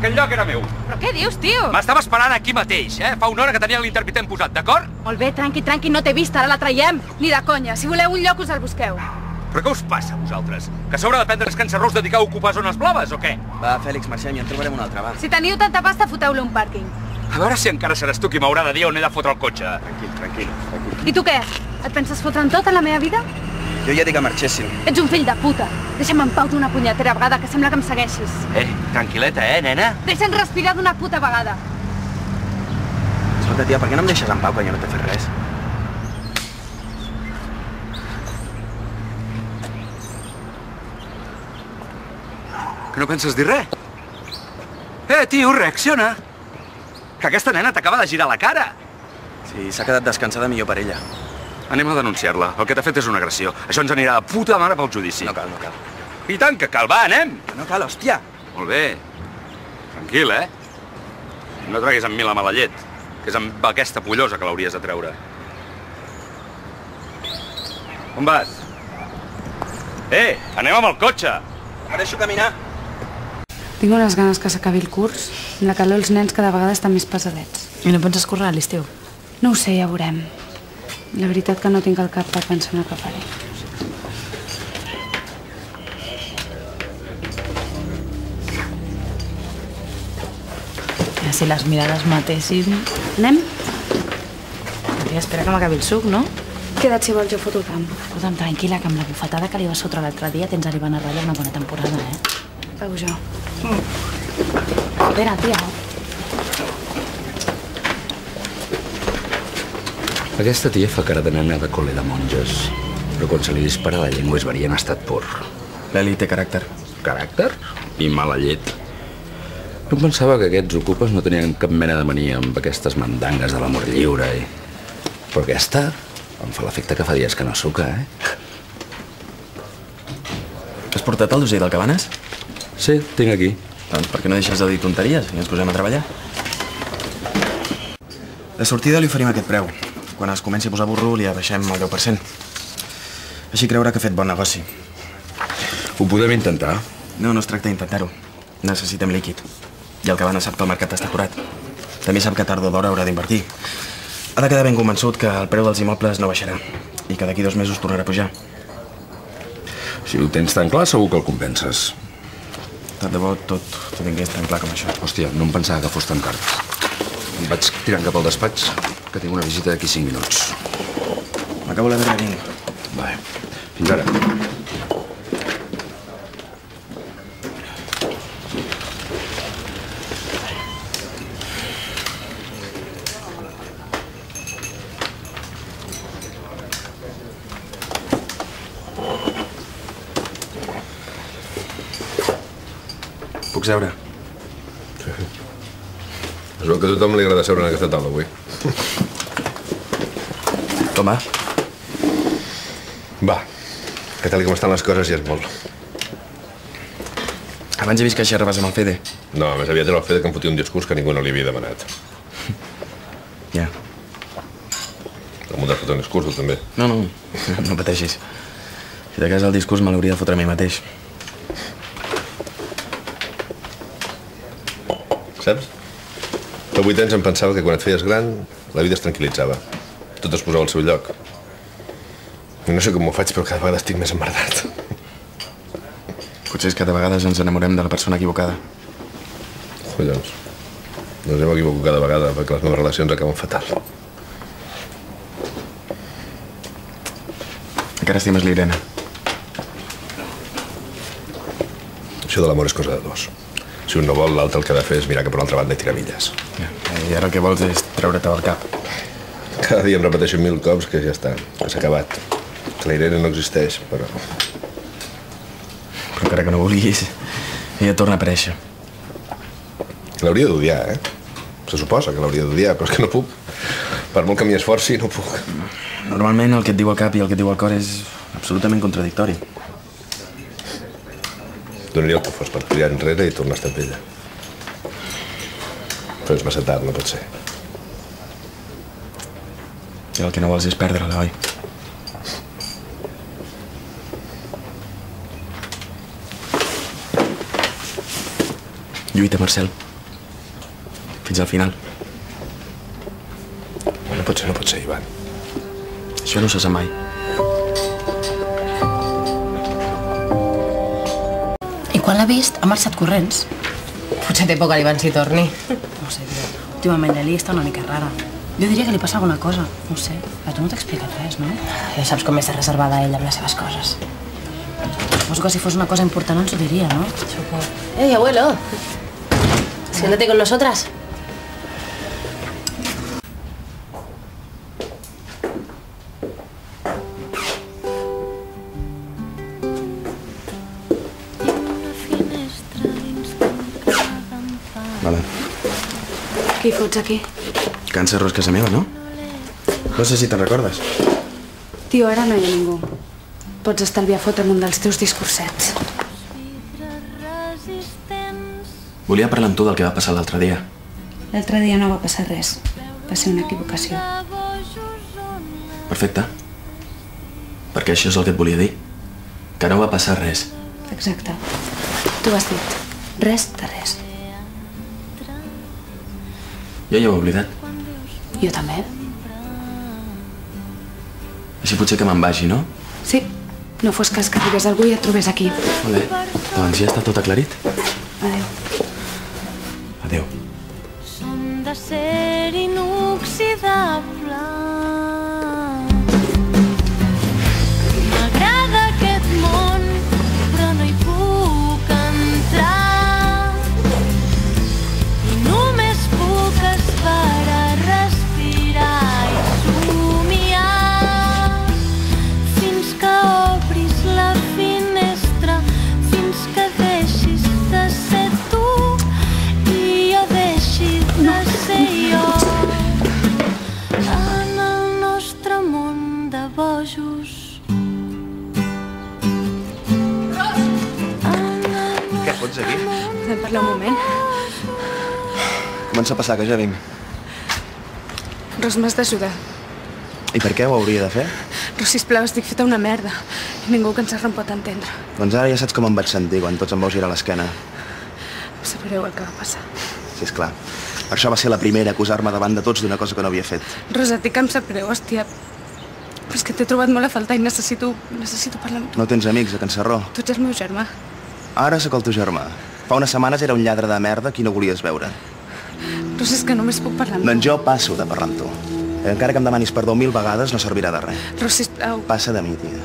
Aquell lloc era meu. Però què dius, tio? M'estava esperant aquí mateix, eh? Fa una hora que tenia l'intermitent posat, d'acord? Molt bé, tranqui, no t'he vist, ara la traiem. Ni de conya, si voleu un lloc us el busqueu. Però què us passa, vosaltres? Que a sobre de prendre escançarró us dediqueu a ocupar zones blaves, o què? Va, Fèlix, marxem i en trobarem un altre, va. Si teniu tanta pasta, foteu-lo un pàrquing. A veure si encara seràs tu qui m'haurà de dir on he de fotre el cotxe. Tranquil. I tu què? Et penses fotre en tot en la meva vida? Jo ja dic que marxéssim. Ets un fill de puta. Deixa'm en pau d'una punyetera vegada, que sembla que em segueixis. Tranquil·leta, nena? Deixa'm respirar d'una puta vegada. Escolta, tia, per què no em deixes en pau, que jo no t'he fet res? Que no penses dir res? Tio, reacciona. Que aquesta nena t'acaba de girar la cara. Sí, s'ha quedat descansada millor per ella. Anem a denunciar-la. El que t'ha fet és una agressió. Això ens anirà de puta mare pel judici. No cal. I tant que cal, va, anem! No cal, hòstia! Molt bé. Tranquil, eh? No treguis amb mi la mala llet, que és amb aquesta pollosa que l'hauries de treure. On vas? Anem amb el cotxe! Me deixo caminar. Tinc unes ganes que s'acabi el curs. Amb la calor els nens cada vegada estan més pesadets. I no penses currar a l'estiu? No ho sé, ja veurem. La veritat que no tinc el cap per pensar en el que faré. Si les mirades matessin... Anem? Espera que m'acabi el suc, no? Queda't si vols, jo foto el camp. Escolta'm, tranquil·la, que amb la bufetada que li vas fotre l'altre dia tens arribant a ratlla una bona temporada, eh? Pago jo. Espera, tia. Aquesta tia fa cara de nena de col·le de monges, però quan se li dispara la llengua és verí en estat pur. L'Eli té caràcter. Caràcter? I mala llet. No pensava que aquests ocupes no tenien cap mena de mania amb aquestes mandangues de l'amor lliure, Però aquesta em fa l'efecte que fa dies que no suca, Has portat el dossier del Cabanes? Sí, tinc aquí. Doncs per què no deixes de dir tonteries i ens posem a treballar? De sortida li oferim aquest preu. Quan es comenci a posar burro li abaixem el 10%. Així creurà que ha fet bon negoci. Ho podem intentar. No es tracta d'intentar-ho. Necessitem líquid. I el Cabanes sap que el mercat està curat. També sap que tard o d'hora haurà d'invertir. Ha de quedar ben convençut que el preu dels immobles no baixarà i que d'aquí 2 mesos tornarà a pujar. Si ho tens tan clar, segur que el convences. Tant de bo tot tingués tan clar com això. Hòstia, no em pensava que fos tan tard. Em vaig tirant cap al despatx, que tinc una visita d'aquí 5 minuts. M'acabo la darrera vinc. Va, fins ara. Puc seure? Es veu que a tothom li agrada seure en aquesta taula avui. Com va? Va, que tal com estan les coses ja és molt. Abans he vist que xerraves amb el Fede. No, més aviat era el Fede que em fotia un discurs que ningú no li havia demanat. Ja. El m'ho de fotre un discurs, tu també. No pateixis. Si de cas el discurs me l'hauria de fotre a mi mateix. Saps? Fa 8 anys em pensava que quan et feies gran la vida es tranquil·litzava. Tot es posava al seu lloc. I no sé com ho faig, però cada vegada estic més emmerdat. Potser és que de vegades ens enamorem de la persona equivocada. Collons. No ens hem equivocat cada vegada perquè les meves relacions acaben fatal. Encara estimes l'Irene. Això de l'amor és cosa de dos. Si un no vol, l'altre el que ha de fer és mirar cap a una altra banda i tirar milles. I ara el que vols és treure-te del cap. Cada dia em repeteixo 1000 cops que ja està, que s'ha acabat. Que la Irene no existeix, però... Però encara que no vulguis, ella torna a aparèixer. L'hauria d'odiar, Se suposa que l'hauria d'odiar, però és que no puc. Per molt que m'hi esforci, no puc. Normalment el que et diu el cap i el que et diu el cor és absolutament contradictori. Donaria el que fos per tirar enrere i tornar a estar amb ella. Però és massa tard, no pot ser. I el que no vols és perdre-la, oi? Lluita, Marcel. Fins al final. No pot ser, Ivan. Això no se sap mai. I quan l'ha vist, ha marxat corrents. Potser té por que l'Ivan s'hi torni. No ho sé, tio. Últimament l'Eli està una mica rara. Jo diria que li passa alguna cosa. No ho sé. Però tu no t'ha explicat res, no? Ja saps com és de reservada ella amb les seves coses. Suposo que si fos una cosa important ens ho diria, no? Suposo. Abuelo! Siéntate con nosotras. Vale. Què hi fots aquí? Can Cerro és casa meva, no? No sé si te'n recordes. Tio, ara no hi ha ningú. Pots estalviar fotre'm un dels teus discursets. Volia parlar amb tu del que va passar l'altre dia. L'altre dia no va passar res. Va ser una equivocació. Perfecte. Perquè això és el que et volia dir. Que no va passar res. Exacte. Tu has dit. Res de res. Jo ja ho he oblidat. Jo també. Així potser que me'n vagi, no? Sí. No fos cas que arribés algú i et trobés aquí. Molt bé. Doncs ja està tot aclarit. Adéu. Adéu. Som d'acer inoxidable. M'agrada aquest món, però no hi puc entrar. I només puc esperar, respirar i somiar. Fins que obris la finestra, fins que deixis de ser tu i jo deixi de ser jo. En el nostre món de bojos. Què fots aquí? Podem parlar un moment? Comença a passar, que ja vinc. Ros, m'has d'ajudar. I per què ho hauria de fer? Ros, sisplau, estic feta una merda. I ningú que ens em pot entendre. Doncs ara ja saps com em vaig sentir quan tots em vau girar l'esquena. Em sap greu el que va passar. Sí, esclar. Per això va ser la primera a acusar-me davant de tots d'una cosa que no havia fet. Rosa, et dic que em sap greu, hòstia. Però és que t'he trobat molt a faltar i necessito parlar amb tu. No tens amics a Can Sarró? Tu ets el meu germà. Ara sóc el teu germà. Fa unes setmanes era un lladre de merda qui no volies veure. Rosa, és que només puc parlar amb tu. Doncs jo passo de parlar amb tu. Encara que em demanis perdó 1000 vegades, no servirà de res. Rosa, sisplau. Passa de mi, tia.